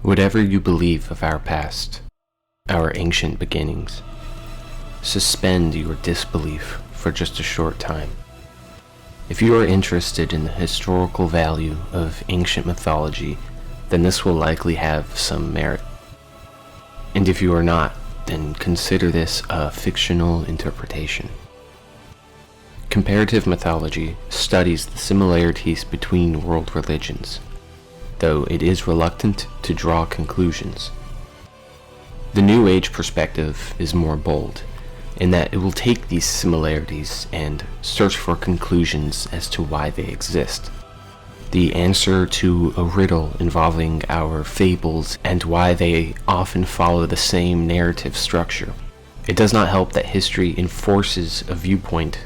Whatever you believe of our past, our ancient beginnings, suspend your disbelief for just a short time. If you are interested in the historical value of ancient mythology, then this will likely have some merit. And if you are not, then consider this a fictional interpretation. Comparative mythology studies the similarities between world religions, though it is reluctant to draw conclusions. The New Age perspective is more bold, in that it will take these similarities and search for conclusions as to why they exist. The answer to a riddle involving our fables and why they often follow the same narrative structure. It does not help that history enforces a viewpoint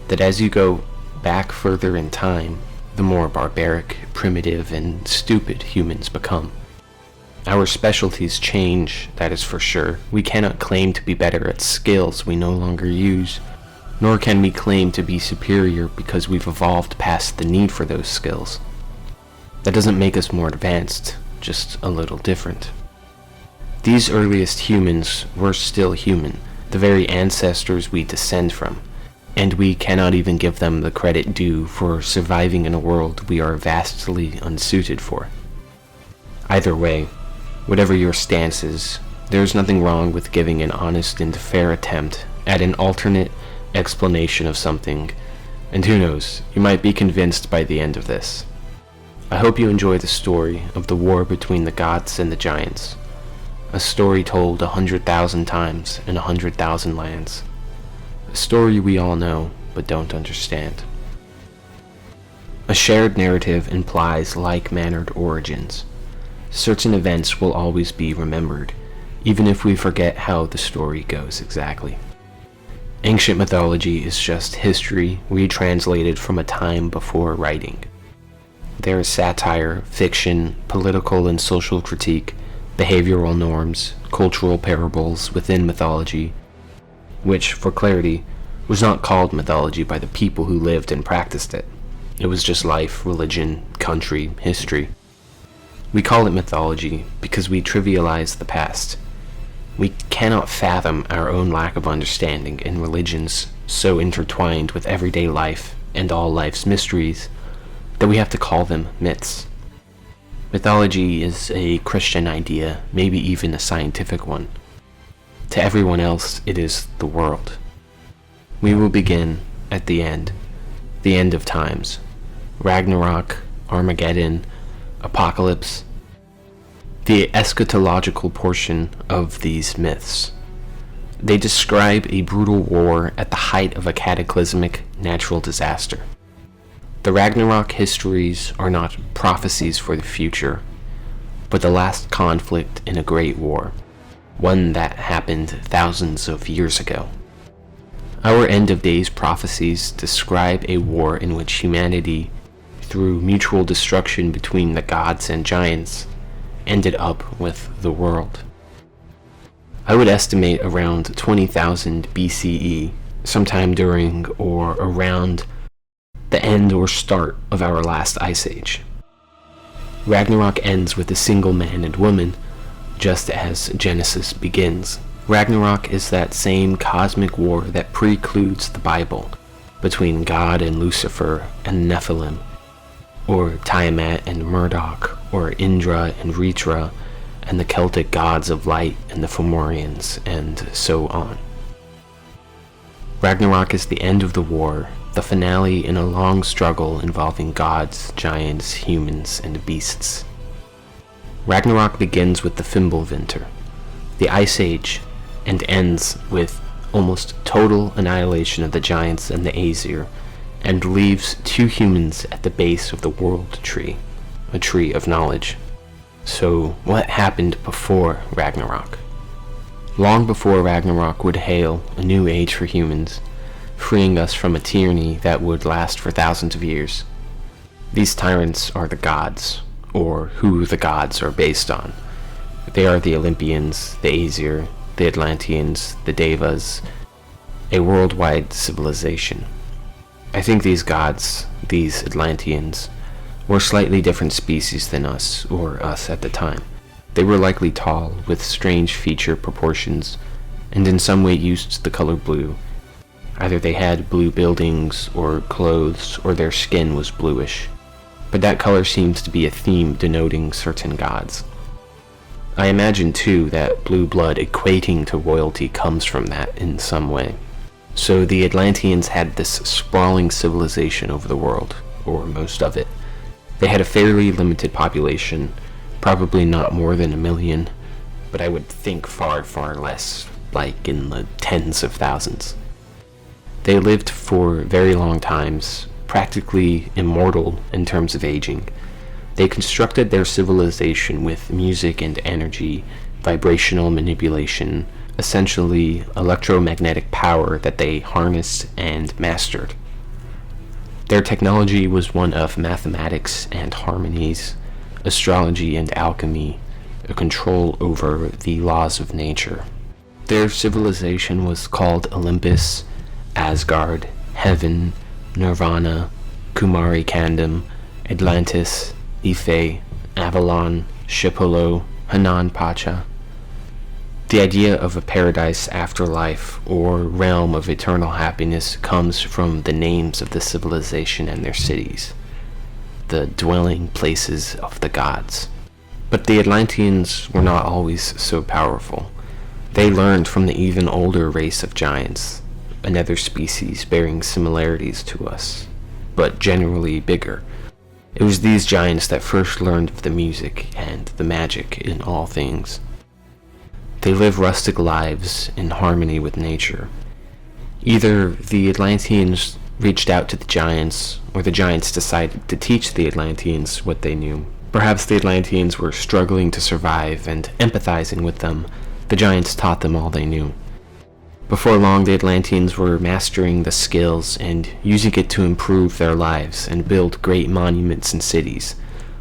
that as you go back further in time, the more barbaric, primitive, and stupid humans become. Our specialties change, that is for sure. We cannot claim to be better at skills we no longer use, nor can we claim to be superior because we've evolved past the need for those skills. That doesn't make us more advanced, just a little different. These earliest humans were still human, the very ancestors we descend from, and we cannot even give them the credit due for surviving in a world we are vastly unsuited for. Either way, whatever your stance is, there is nothing wrong with giving an honest and fair attempt at an alternate explanation of something, and who knows, you might be convinced by the end of this. I hope you enjoy the story of the war between the gods and the giants, a story told 100,000 times in 100,000 lands. A story we all know, but don't understand. A shared narrative implies like-mannered origins. Certain events will always be remembered, even if we forget how the story goes exactly. Ancient mythology is just history retranslated from a time before writing. There is satire, fiction, political and social critique, behavioral norms, cultural parables within mythology, which, for clarity, was not called mythology by the people who lived and practiced it. It was just life, religion, country, history. We call it mythology because we trivialize the past. We cannot fathom our own lack of understanding in religions so intertwined with everyday life and all life's mysteries that we have to call them myths. Mythology is a Christian idea, maybe even a scientific one. To everyone else, it is the world. We will begin at the end of times. Ragnarok, Armageddon, Apocalypse, the eschatological portion of these myths. They describe a brutal war at the height of a cataclysmic natural disaster. The Ragnarok histories are not prophecies for the future, but the last conflict in a great war, one that happened thousands of years ago. Our end of days prophecies describe a war in which humanity, through mutual destruction between the gods and giants, ended up with the world. I would estimate around 20,000 BCE, sometime during or around the end or start of our last ice age. Ragnarok ends with a single man and woman, just as Genesis begins. Ragnarok is that same cosmic war that precludes the Bible, between God and Lucifer and Nephilim, or Tiamat and Murdoch, or Indra and Ritra, and the Celtic gods of light and the Fomorians, and so on. Ragnarok is the end of the war, the finale in a long struggle involving gods, giants, humans, and beasts. Ragnarok begins with the Fimbulvinter, the Ice Age, and ends with almost total annihilation of the giants and the Aesir, and leaves two humans at the base of the world tree, a tree of knowledge. So, what happened before Ragnarok? Long before Ragnarok would hail a new age for humans, freeing us from a tyranny that would last for thousands of years. These tyrants are the gods, or who the gods are based on. They are the Olympians, the Aesir, the Atlanteans, the Devas, a worldwide civilization. I think these gods, these Atlanteans, were slightly different species than us, or us at the time. They were likely tall, with strange feature proportions, and in some way used the color blue. Either they had blue buildings or clothes, or their skin was bluish. But that color seems to be a theme denoting certain gods. I imagine, too, that blue blood equating to royalty comes from that in some way. So the Atlanteans had this sprawling civilization over the world, or most of it. They had a fairly limited population, probably not more than 1 million, but I would think far, far less, like in the tens of thousands. They lived for very long times, practically immortal in terms of aging. They constructed their civilization with music and energy, vibrational manipulation, essentially electromagnetic power that they harnessed and mastered. Their technology was one of mathematics and harmonies, astrology and alchemy, a control over the laws of nature. Their civilization was called Olympus, Asgard, Heaven, Nirvana, Kumari Kandam, Atlantis, Ife, Avalon, Shipolo, Hanan Pacha. The idea of a paradise afterlife or realm of eternal happiness comes from the names of the civilization and their cities, the dwelling places of the gods. But the Atlanteans were not always so powerful. They learned from the even older race of giants, another species bearing similarities to us, but generally bigger. It was these giants that first learned of the music and the magic in all things. They live rustic lives in harmony with nature. Either the Atlanteans reached out to the giants, or the giants decided to teach the Atlanteans what they knew. Perhaps the Atlanteans were struggling to survive, and empathizing with them, the giants taught them all they knew. Before long, the Atlanteans were mastering the skills and using it to improve their lives and build great monuments and cities,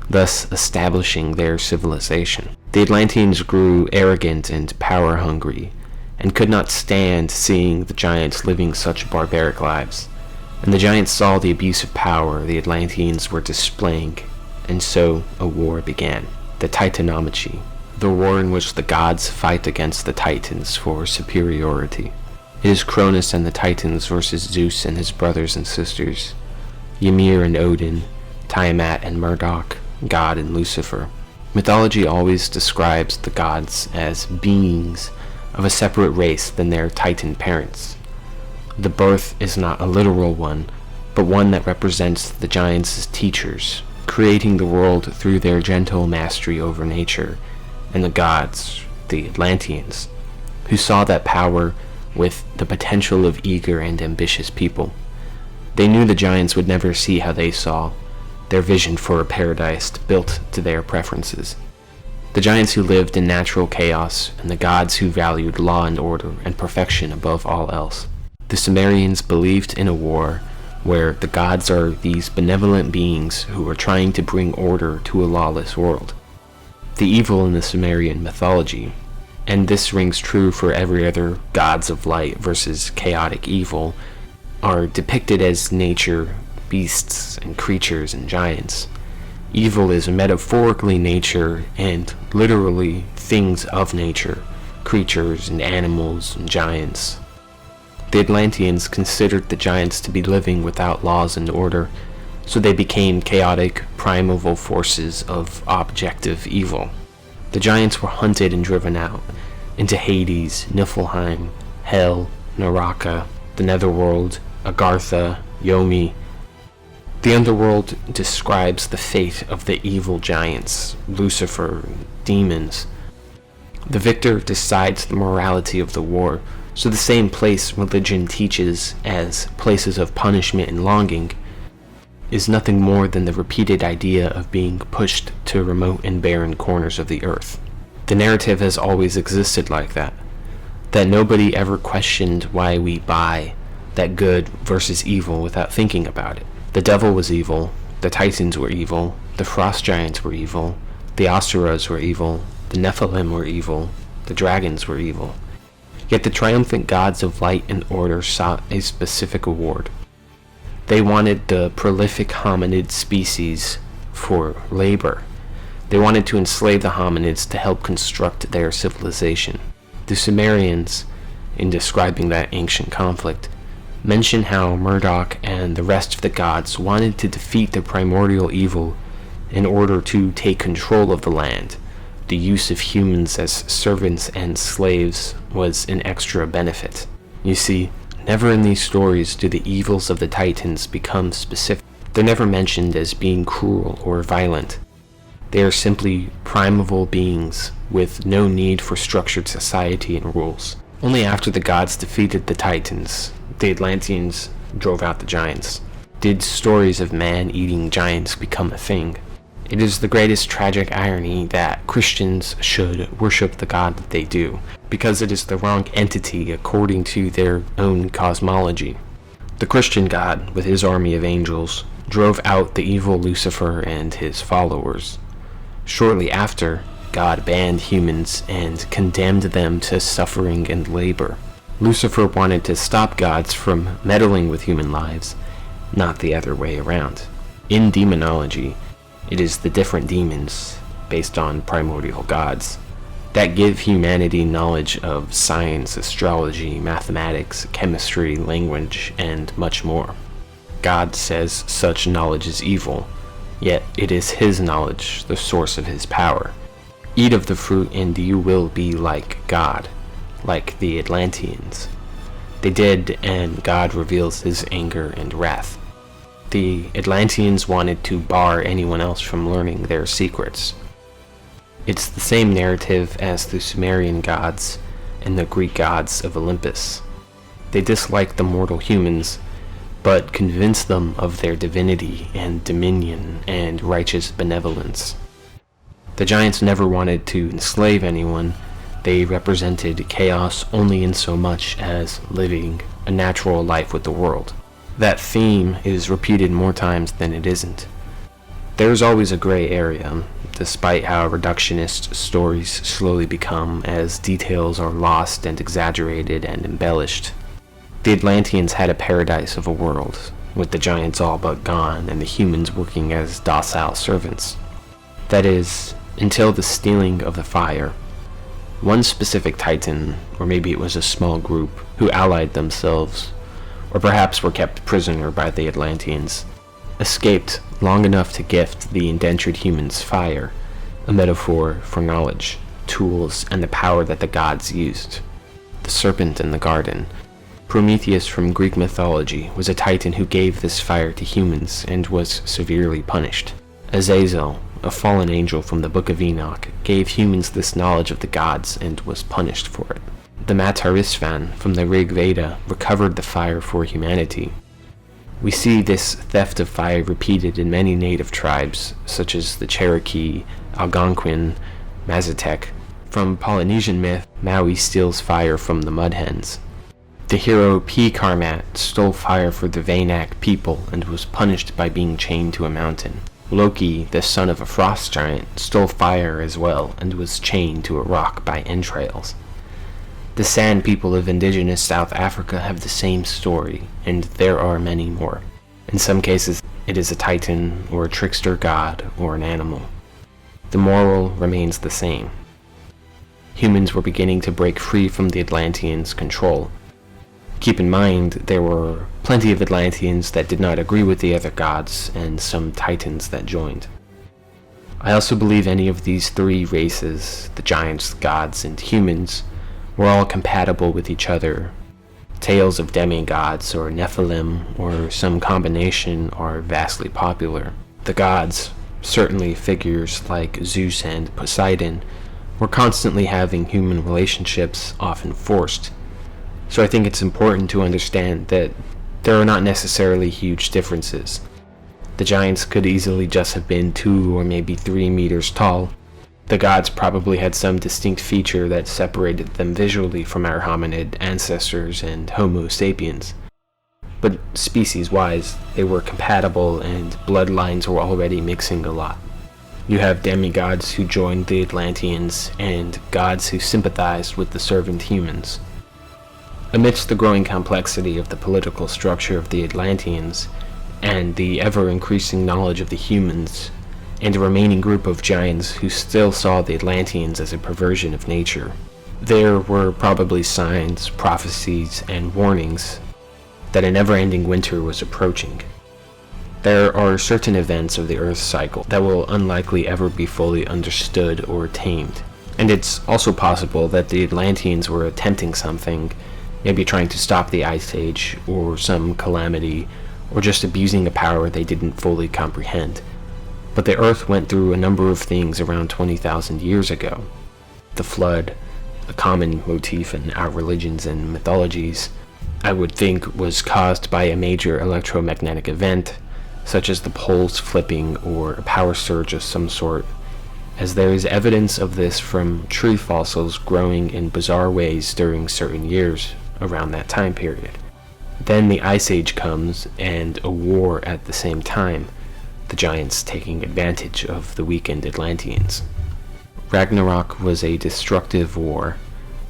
thus establishing their civilization. The Atlanteans grew arrogant and power-hungry, and could not stand seeing the giants living such barbaric lives. And the giants saw the abuse of power the Atlanteans were displaying, and so a war began, the Titanomachy, the war in which the gods fight against the Titans for superiority. It is Cronus and the Titans versus Zeus and his brothers and sisters, Ymir and Odin, Tiamat and Marduk, God and Lucifer. Mythology always describes the gods as beings of a separate race than their Titan parents. The birth is not a literal one, but one that represents the giants as teachers, creating the world through their gentle mastery over nature, and the gods, the Atlanteans, who saw that power with the potential of eager and ambitious people. They knew the giants would never see how they saw, their vision for a paradise built to their preferences. The giants who lived in natural chaos, and the gods who valued law and order and perfection above all else. The Sumerians believed in a war where the gods are these benevolent beings who are trying to bring order to a lawless world. The evil in the Sumerian mythology, and this rings true for every other gods of light versus chaotic evil, are depicted as nature, beasts and creatures and giants. Evil is metaphorically nature and literally things of nature, creatures and animals and giants. The Atlanteans considered the giants to be living without laws and order, so they became chaotic, primeval forces of objective evil. The giants were hunted and driven out into Hades, Niflheim, Hell, Naraka, the Netherworld, Agartha, Yomi. The underworld describes the fate of the evil giants, Lucifer, demons. The victor decides the morality of the war, so the same place religion teaches as places of punishment and longing is nothing more than the repeated idea of being pushed to remote and barren corners of the earth. The narrative has always existed like that nobody ever questioned why we buy that good versus evil without thinking about it. The devil was evil, the Titans were evil, the frost giants were evil, the Asuras were evil, the Nephilim were evil, the dragons were evil. Yet the triumphant gods of light and order sought a specific award. They wanted the prolific hominid species for labor. They wanted to enslave the hominids to help construct their civilization. The Sumerians, in describing that ancient conflict, mention how Marduk and the rest of the gods wanted to defeat the primordial evil in order to take control of the land. The use of humans as servants and slaves was an extra benefit. You see, never in these stories do the evils of the Titans become specific. They're never mentioned as being cruel or violent. They are simply primeval beings with no need for structured society and rules. Only after the gods defeated the Titans, the Atlanteans drove out the giants, did stories of man-eating giants become a thing. It is the greatest tragic irony that Christians should worship the God that they do, because it is the wrong entity according to their own cosmology. The Christian God, with his army of angels, drove out the evil Lucifer and his followers. Shortly after, God banned humans and condemned them to suffering and labor. Lucifer wanted to stop gods from meddling with human lives, not the other way around. In demonology, it is the different demons, based on primordial gods, that give humanity knowledge of science, astrology, mathematics, chemistry, language, and much more. God says such knowledge is evil, yet it is his knowledge, the source of his power. Eat of the fruit and you will be like God, like the Atlanteans. They did, and God reveals his anger and wrath. The Atlanteans wanted to bar anyone else from learning their secrets. It's the same narrative as the Sumerian gods and the Greek gods of Olympus. They disliked the mortal humans, but convinced them of their divinity and dominion and righteous benevolence. The giants never wanted to enslave anyone. They represented chaos only in so much as living a natural life with the world. That theme is repeated more times than it isn't. There's always a gray area, despite how reductionist stories slowly become as details are lost and exaggerated and embellished. The Atlanteans had a paradise of a world, with the giants all but gone and the humans working as docile servants. That is, until the stealing of the fire. One specific Titan, or maybe it was a small group, who allied themselves, or perhaps were kept prisoner by the Atlanteans, escaped long enough to gift the indentured humans fire, a metaphor for knowledge, tools, and the power that the gods used. The serpent in the garden. Prometheus from Greek mythology was a Titan who gave this fire to humans and was severely punished. Azazel, a fallen angel from the Book of Enoch, gave humans this knowledge of the gods and was punished for it. The Matarisvan from the Rig Veda recovered the fire for humanity. We see this theft of fire repeated in many native tribes, such as the Cherokee, Algonquin, Mazatec. From Polynesian myth, Maui steals fire from the Mud Hens. The hero P. Karmat stole fire for the Vanak people and was punished by being chained to a mountain. Loki, the son of a frost giant, stole fire as well and was chained to a rock by entrails. The San people of indigenous South Africa have the same story, and there are many more. In some cases, it is a titan, or a trickster god, or an animal. The moral remains the same. Humans were beginning to break free from the Atlanteans' control. Keep in mind, there were plenty of Atlanteans that did not agree with the other gods, and some titans that joined. I also believe any of these three races, the giants, gods, and humans, were all compatible with each other. Tales of demigods or Nephilim or some combination are vastly popular. The gods, certainly figures like Zeus and Poseidon, were constantly having human relationships, often forced. So I think it's important to understand that there are not necessarily huge differences. The giants could easily just have been 2 or maybe 3 meters tall. The gods probably had some distinct feature that separated them visually from our hominid ancestors and Homo sapiens. But species-wise, they were compatible and bloodlines were already mixing a lot. You have demigods who joined the Atlanteans and gods who sympathized with the servant humans. Amidst the growing complexity of the political structure of the Atlanteans and the ever-increasing knowledge of the humans, and a remaining group of giants who still saw the Atlanteans as a perversion of nature. There were probably signs, prophecies, and warnings that a never-ending winter was approaching. There are certain events of the Earth's cycle that will unlikely ever be fully understood or tamed, and it's also possible that the Atlanteans were attempting something, maybe trying to stop the Ice Age, or some calamity, or just abusing a power they didn't fully comprehend. But the Earth went through a number of things around 20,000 years ago. The Flood, a common motif in our religions and mythologies, I would think was caused by a major electromagnetic event, such as the poles flipping or a power surge of some sort, as there is evidence of this from tree fossils growing in bizarre ways during certain years around that time period. Then the Ice Age comes, and a war at the same time, the giants taking advantage of the weakened Atlanteans. Ragnarok was a destructive war.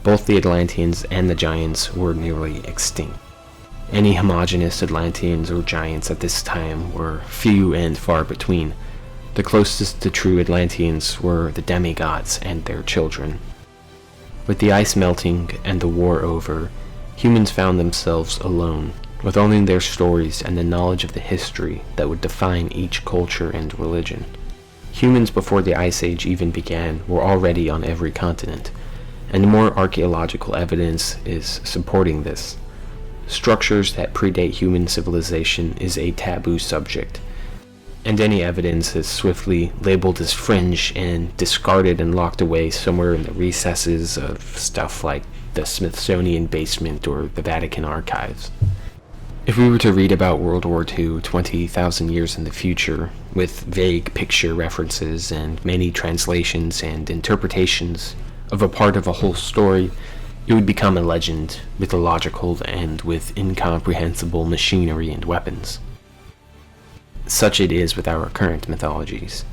Both the Atlanteans and the giants were nearly extinct. Any homogeneous Atlanteans or giants at this time were few and far between. The closest to true Atlanteans were the demigods and their children. With the ice melting and the war over, humans found themselves alone, with only their stories and the knowledge of the history that would define each culture and religion. Humans before the Ice Age even began were already on every continent, and more archaeological evidence is supporting this. Structures that predate human civilization is a taboo subject, and any evidence is swiftly labeled as fringe and discarded and locked away somewhere in the recesses of stuff like the Smithsonian basement or the Vatican archives. If we were to read about World War II 20,000 years in the future, with vague picture references and many translations and interpretations of a part of a whole story, it would become a legend, mythological and with incomprehensible machinery and weapons. Such it is with our current mythologies.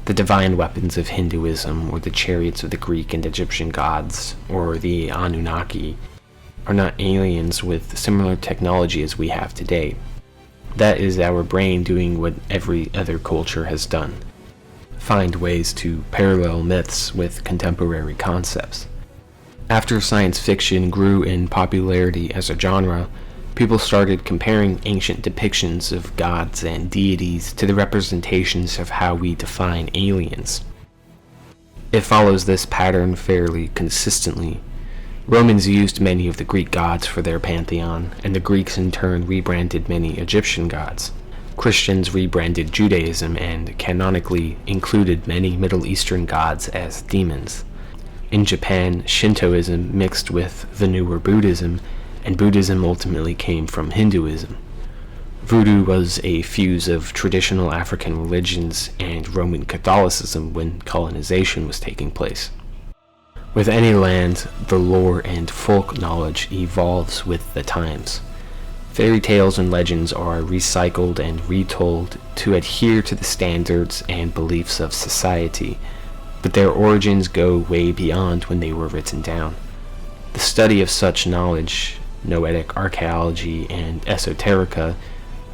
The divine weapons of Hinduism, or the chariots of the Greek and Egyptian gods, or the Anunnaki, are not aliens with similar technology as we have today. That is our brain doing what every other culture has done. Find ways to parallel myths with contemporary concepts. After science fiction grew in popularity as a genre, people started comparing ancient depictions of gods and deities to the representations of how we define aliens. It follows this pattern fairly consistently. Romans used many of the Greek gods for their pantheon, and the Greeks in turn rebranded many Egyptian gods. Christians rebranded Judaism and canonically included many Middle Eastern gods as demons. In Japan, Shintoism mixed with the newer Buddhism, and Buddhism ultimately came from Hinduism. Voodoo was a fuse of traditional African religions and Roman Catholicism when colonization was taking place. With any land, the lore and folk knowledge evolves with the times. Fairy tales and legends are recycled and retold to adhere to the standards and beliefs of society, but their origins go way beyond when they were written down. The study of such knowledge, noetic archaeology and esoterica,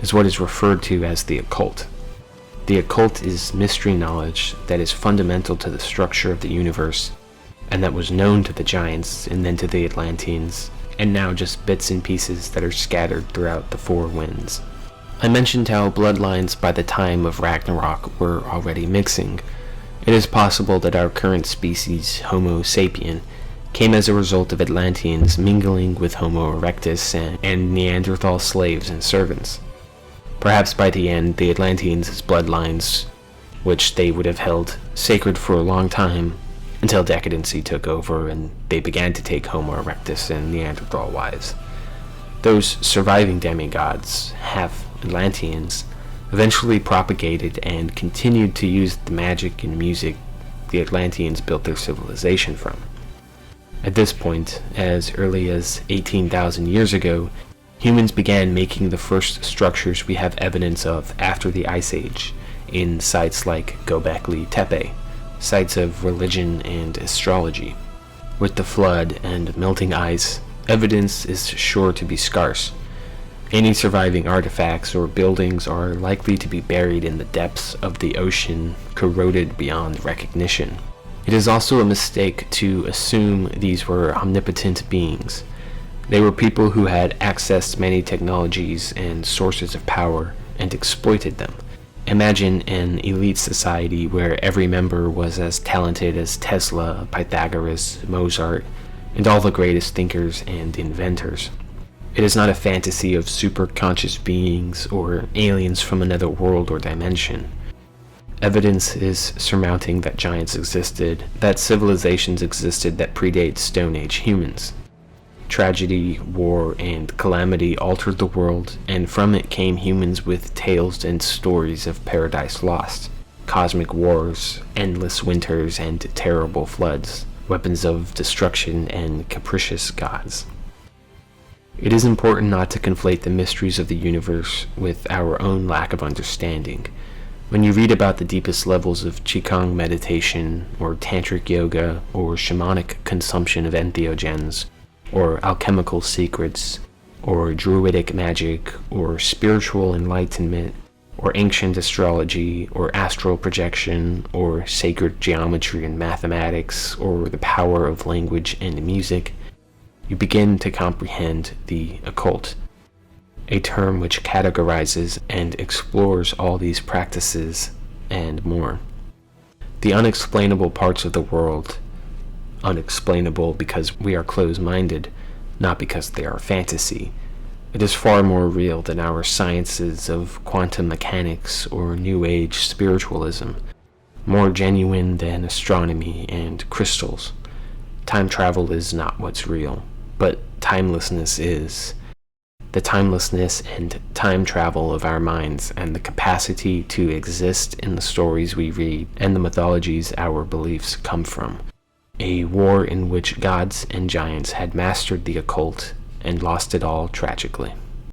is what is referred to as the occult. The occult is mystery knowledge that is fundamental to the structure of the universe, and that was known to the giants and then to the Atlanteans, and now just bits and pieces that are scattered throughout the four winds. I mentioned how bloodlines by the time of Ragnarok were already mixing. It is possible that our current species, Homo sapien, came as a result of Atlanteans mingling with Homo erectus and Neanderthal slaves and servants. Perhaps by the end, the Atlanteans' bloodlines, which they would have held sacred for a long time, until decadency took over and they began to take Homo erectus and Neanderthal wives. Those surviving demigods, half Atlanteans, eventually propagated and continued to use the magic and music the Atlanteans built their civilization from. At this point, as early as 18,000 years ago, humans began making the first structures we have evidence of after the Ice Age, in sites like Göbekli Tepe, sites of religion and astrology. With the flood and melting ice, evidence is sure to be scarce. Any surviving artifacts or buildings are likely to be buried in the depths of the ocean, corroded beyond recognition. It is also a mistake to assume these were omnipotent beings. They were people who had accessed many technologies and sources of power and exploited them. Imagine an elite society where every member was as talented as Tesla, Pythagoras, Mozart, and all the greatest thinkers and inventors. It is not a fantasy of super-conscious beings or aliens from another world or dimension. Evidence is surmounting that giants existed, that civilizations existed that predate Stone Age humans. Tragedy, war, and calamity altered the world, and from it came humans with tales and stories of paradise lost, cosmic wars, endless winters, and terrible floods, weapons of destruction, and capricious gods. It is important not to conflate the mysteries of the universe with our own lack of understanding. When you read about the deepest levels of Qigong meditation, or tantric yoga, or shamanic consumption of entheogens, or alchemical secrets, or druidic magic, or spiritual enlightenment, or ancient astrology, or astral projection, or sacred geometry and mathematics, or the power of language and music, you begin to comprehend the occult, a term which categorizes and explores all these practices and more. The unexplainable parts of the world, unexplainable because we are closed-minded, not because they are fantasy. It is far more real than our sciences of quantum mechanics or New Age spiritualism, more genuine than astronomy and crystals. Time travel is not what's real, but timelessness is. The timelessness and time travel of our minds and the capacity to exist in the stories we read and the mythologies our beliefs come from. A war in which gods and giants had mastered the occult and lost it all tragically.